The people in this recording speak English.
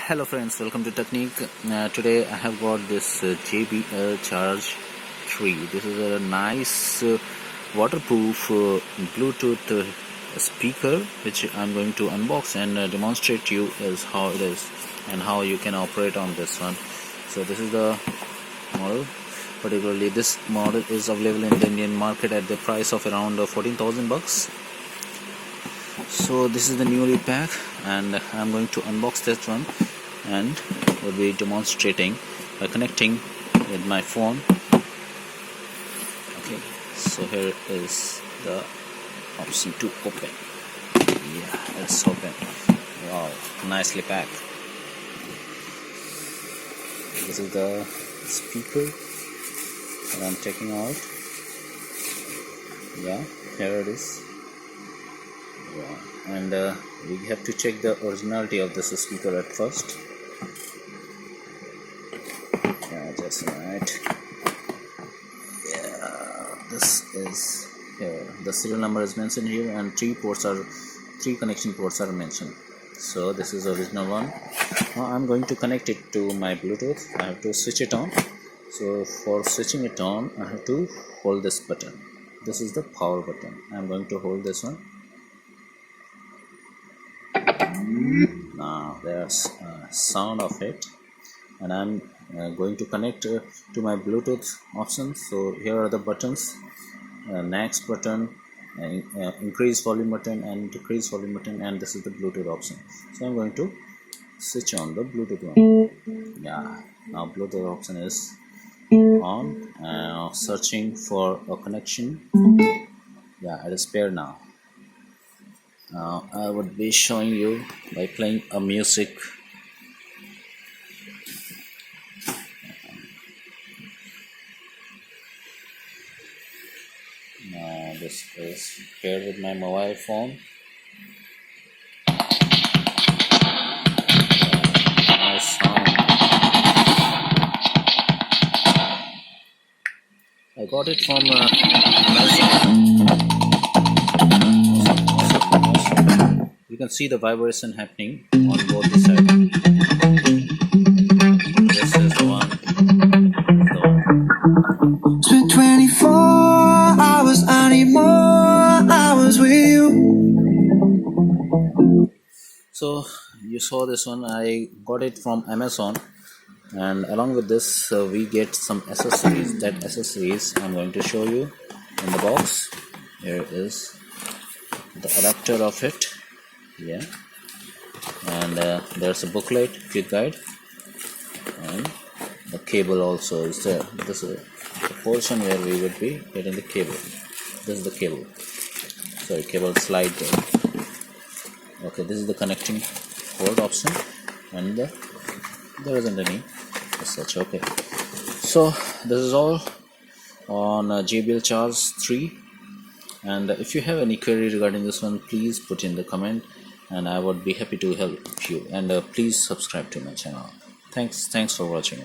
Hello friends, welcome to Technique. Today I have got this JBL Charge 3. This is a nice waterproof Bluetooth speaker which I'm going to unbox and demonstrate you is how it is and how you can operate on this one. So this is the model. Particularly this model is available in the Indian market at the price of around 14,000 bucks. So this is the newly pack and I'm going to unbox this one and will be demonstrating by connecting with my phone. Okay, so here is the option to open. Yeah, it's open. Wow, nicely packed. This is the speaker that I'm taking out. Yeah, here it is. Yeah. And we have to check the originality of this speaker at first. Yeah, just right. Yeah, this is here. The serial number is mentioned here, and three connection ports are mentioned. So this is the original one. Now I'm going to connect it to my Bluetooth. I have to switch it on. So for switching it on, I have to hold this button. This is the power button. I'm going to hold this one. Now there's sound of it, and I'm going to connect to my Bluetooth options. So here are the buttons: next button, increase volume button, and decrease volume button, and this is the Bluetooth option. So I'm going to switch on the Bluetooth one. Yeah, now Bluetooth option is on. Searching for a connection. Yeah, it is paired now. Now I would be showing you by playing a music. Now this is paired with my mobile phone. Nice sound. I got it from Amazon. You can see the vibration happening on both the sides. This is the one. Spent 24 hours, I need more hours with you. So you saw this one. I got it from Amazon, and along with this we get some accessories. That accessories I'm going to show you in the box. Here is the adapter of it. Yeah, and there's a booklet, quick guide, and the cable also is there. This is the portion where we would be getting the cable. This is the cable. Sorry, cable slide there. Okay, this is the connecting port option, and there isn't any as such. Okay, so this is all on JBL Charge 3. And if you have any query regarding this one, please put in the comment and I would be happy to help you. And please subscribe to my channel. Thanks for watching.